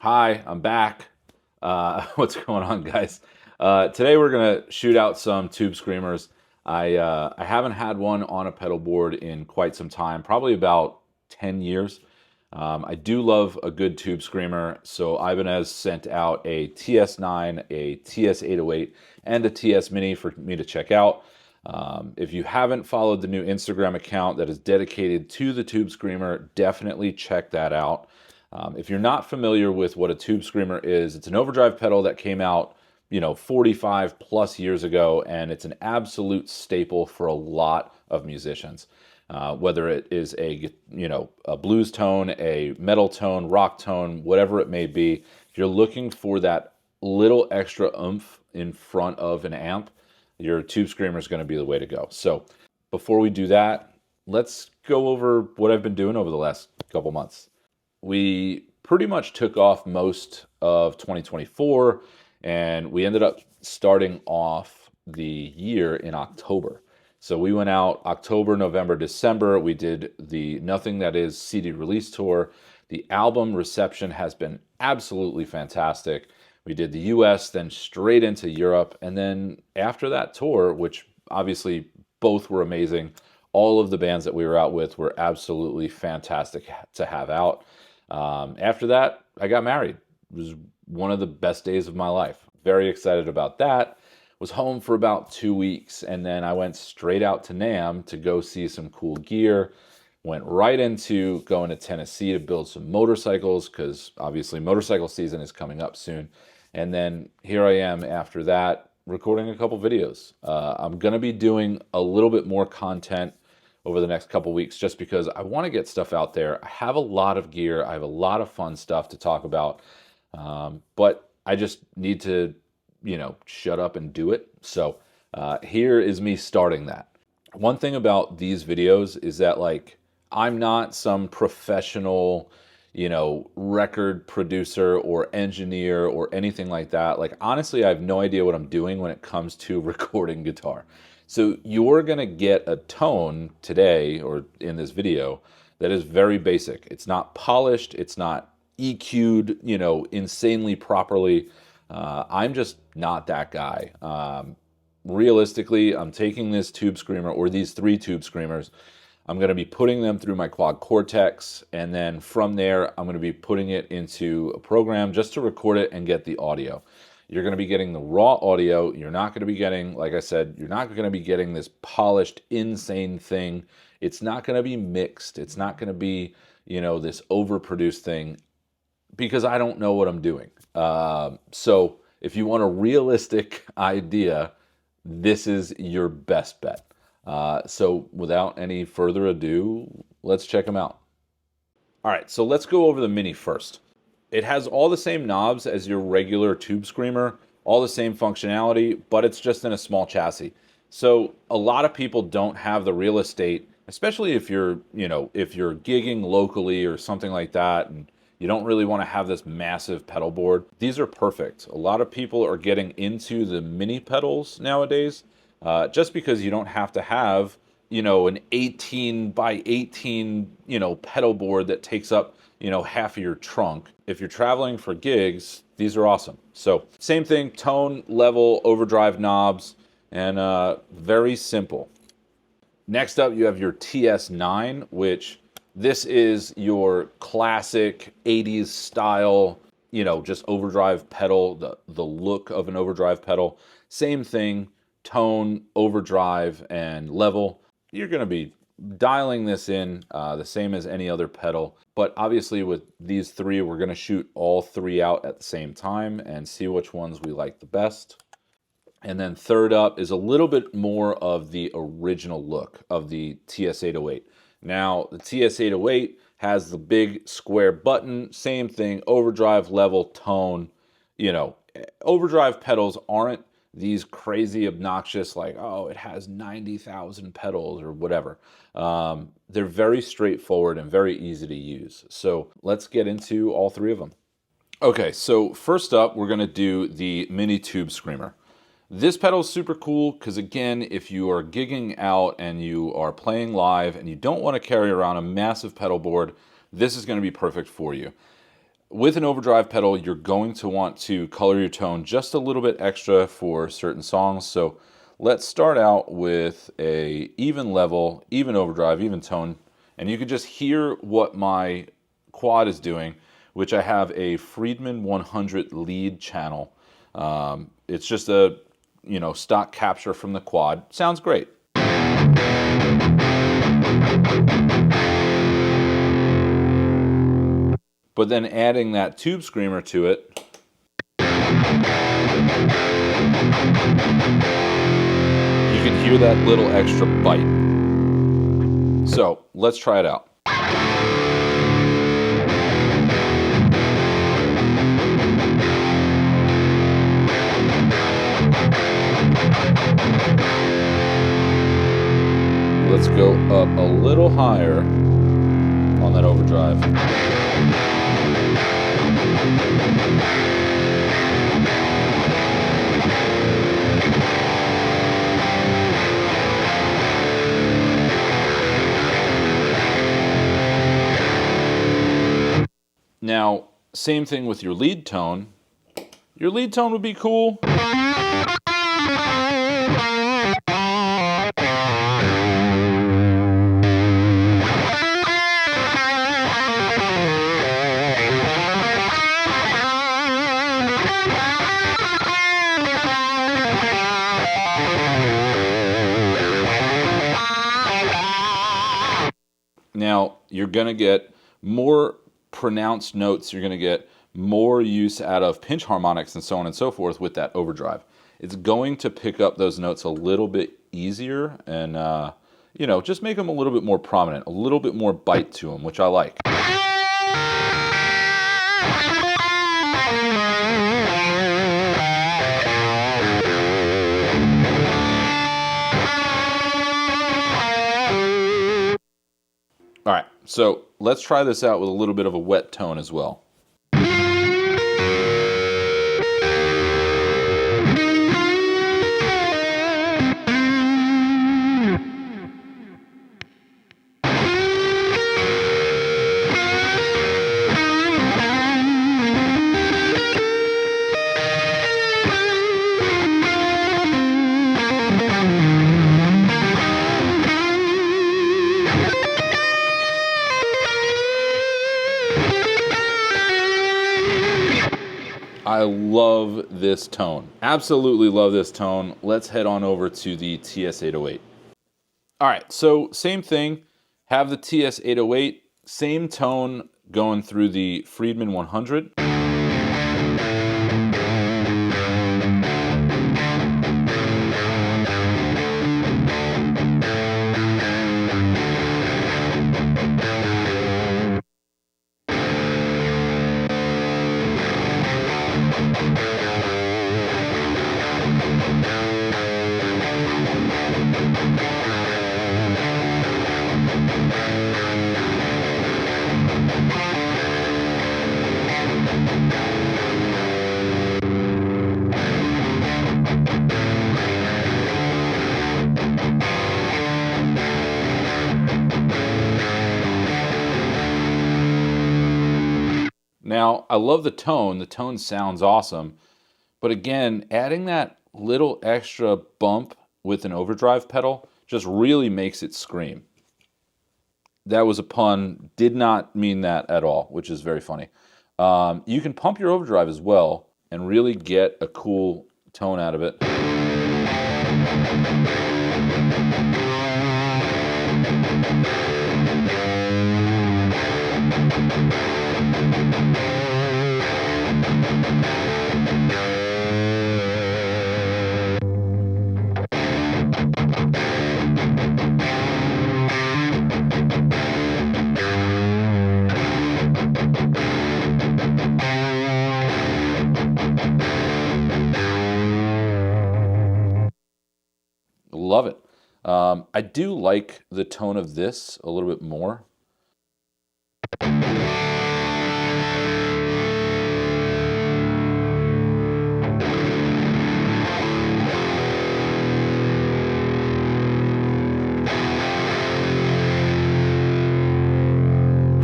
Hi, I'm back. What's going on, guys? Today we're gonna shoot out some tube screamers. I haven't had one on a pedal board in quite some time, probably about 10 years. I do love a good tube screamer, so Ibanez sent out a TS9, a TS808, and a TSMini for me to check out. If you haven't followed the new Instagram account that is dedicated to the tube screamer, definitely check that out. If you're not familiar with what a tube screamer is, it's an overdrive pedal that came out, 45 plus years ago, and it's an absolute staple for a lot of musicians. Whether it is a blues tone, a metal tone, rock tone, whatever it may be, if you're looking for that little extra oomph in front of an amp, your tube screamer is going to be the way to go. So before we do that, let's go over what I've been doing over the last couple months. We pretty much took off most of 2024, and we ended up starting off the year in October. So we went out October, November, December. We did the Nothing That Is CD release tour. The album reception has been absolutely fantastic. We did the US, then straight into Europe. And then after that tour, which obviously both were amazing, all of the bands that we were out with were absolutely fantastic to have out. After that, I got married. It was one of the best days of my life. Very excited about that. Was home for about 2 weeks, and then I went straight out to NAMM to go see some cool gear. Went right into going to Tennessee to build some motorcycles, because obviously motorcycle season is coming up soon. And then here I am after that, recording a couple videos. I'm going to be doing a little bit more content over the next couple weeks, just because I want to get stuff out there. I have a lot of gear. I have a lot of fun stuff to talk about, but I just need to, shut up and do it. So here is me starting that. One thing about these videos is that, I'm not some professional, record producer or engineer or anything like that. Honestly, I have no idea what I'm doing when it comes to recording guitar. So you're going to get a tone today or in this video that is very basic. It's not polished. It's not EQ'd, insanely properly. I'm just not that guy. Realistically, I'm taking this tube screamer, or these three tube screamers, I'm going to be putting them through my quad cortex, and then from there, I'm going to be putting it into a program just to record it and get the audio. You're going to be getting the raw audio. You're not going to be getting, like I said, you're not going to be getting this polished, insane thing. It's not going to be mixed. It's not going to be, this overproduced thing, because I don't know what I'm doing. So if you want a realistic idea, this is your best bet. So without any further ado, let's check them out. All right, so let's go over the Mini first. It has all the same knobs as your regular tube screamer, all the same functionality, but it's just in a small chassis. So a lot of people don't have the real estate, especially if you're gigging locally or something like that, and you don't really want to have this massive pedal board. These are perfect. A lot of people are getting into the mini pedals nowadays, just because you don't have to have, an 18 by 18, pedal board that takes up, half of your trunk. If you're traveling for gigs, these are awesome. So same thing, tone, level, overdrive knobs, and very simple. Next up, you have your TS9, which this is your classic 80s style, just overdrive pedal, the look of an overdrive pedal. Same thing, tone, overdrive, and level. You're going to be dialing this in the same as any other pedal. But obviously with these three, we're going to shoot all three out at the same time and see which ones we like the best. And then third up is a little bit more of the original look of the TS808. Now, the TS808 has the big square button, same thing, overdrive, level, tone. Overdrive pedals aren't these crazy obnoxious, it has 90,000 pedals or whatever. They're very straightforward and very easy to use. So let's get into all three of them. Okay, so first up, we're gonna do the Mini Tube Screamer. This pedal is super cool because, again, if you are gigging out and you are playing live and you don't want to carry around a massive pedal board, this is going to be perfect for you. with an overdrive pedal, you're going to want to color your tone just a little bit extra for certain songs. So let's start out with a even level, even overdrive, even tone, and you can just hear what my quad is doing, which I have a Friedman 100 lead channel. It's just a stock capture from the quad. Sounds great. But then adding that tube screamer to it, you can hear that little extra bite. So let's try it out. Let's go up a little higher on that overdrive. Now, same thing with your lead tone. Your lead tone would be cool. Now, you're going to get more pronounced notes. You're going to get more use out of pinch harmonics and so on and so forth with that overdrive. It's going to pick up those notes a little bit easier and, just make them a little bit more prominent, a little bit more bite to them, which I like. All right, so let's try this out with a little bit of a wet tone as well. I love this tone. Absolutely love this tone. Let's head on over to the TS808. All right, so same thing. Have the TS808, same tone going through the Friedman 100. Now, I love the tone. The tone sounds awesome. But again, adding that little extra bump with an overdrive pedal just really makes it scream. That was a pun. Did not mean that at all, which is very funny. You can pump your overdrive as well and really get a cool tone out of it. Love it. I do like the tone of this a little bit more. You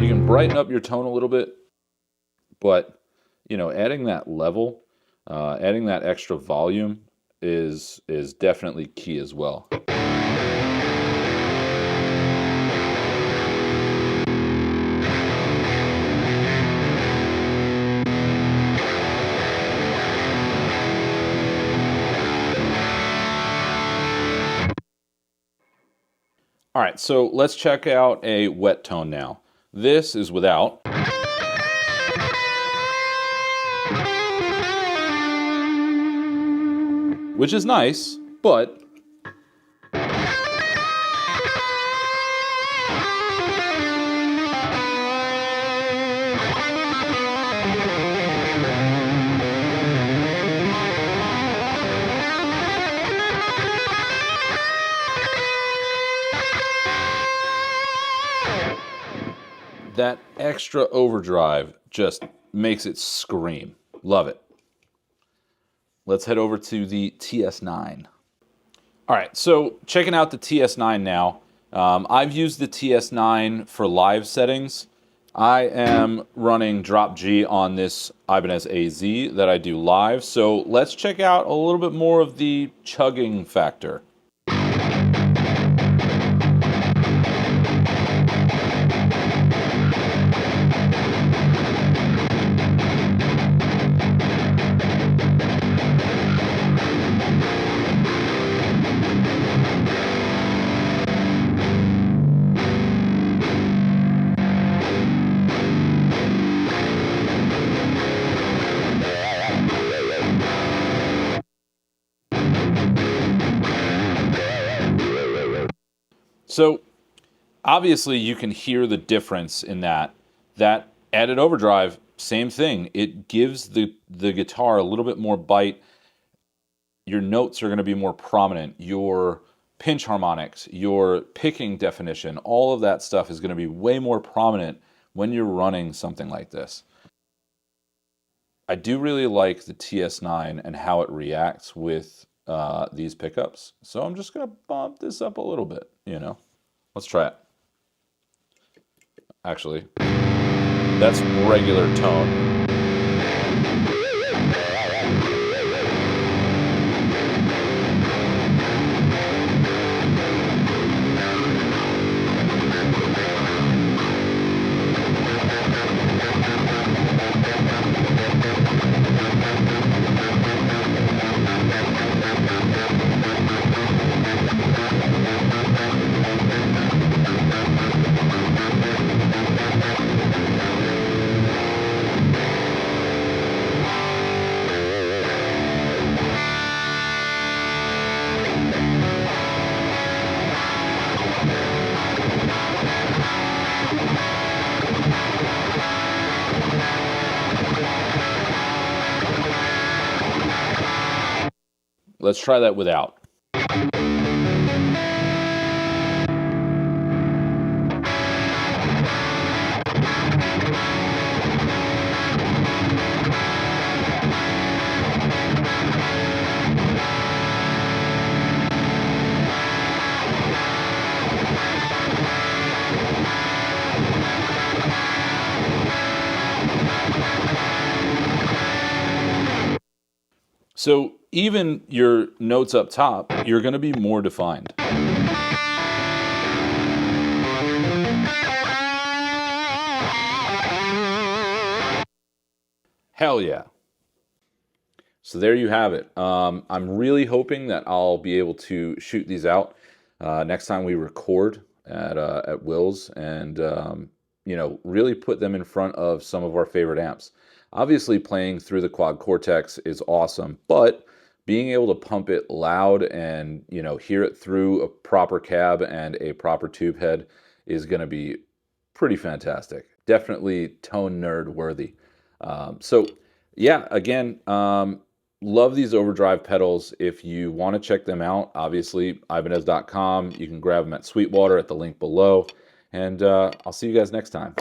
can brighten up your tone a little bit, but you know, adding that level, adding that extra volume is definitely key as well. All right, so let's check out a wet tone now. This is without. Which is nice, but that extra overdrive just makes it scream. Love it. Let's head over to the TS9. All right, so checking out the TS9 now. I've used the TS9 for live settings. I am running drop G on this Ibanez AZ that I do live. So let's check out a little bit more of the chugging factor. So obviously you can hear the difference in that. That added overdrive, same thing. It gives the guitar a little bit more bite. Your notes are going to be more prominent. Your pinch harmonics, your picking definition, all of that stuff is going to be way more prominent when you're running something like this. I do really like the TS9 and how it reacts with these pickups. So I'm just going to bump this up a little bit, you know. Let's try it. Actually, that's regular tone. Let's try that without. So even your notes up top, you're going to be more defined. Hell yeah. So there you have it. I'm really hoping that I'll be able to shoot these out next time we record at Will's and you know, really put them in front of some of our favorite amps. Obviously playing through the Quad Cortex is awesome, but being able to pump it loud and, you know, hear it through a proper cab and a proper tube head is going to be pretty fantastic. Definitely tone nerd worthy. So yeah, again, love these overdrive pedals. If you want to check them out, obviously Ibanez.com. You can grab them at Sweetwater at the link below. And I'll see you guys next time.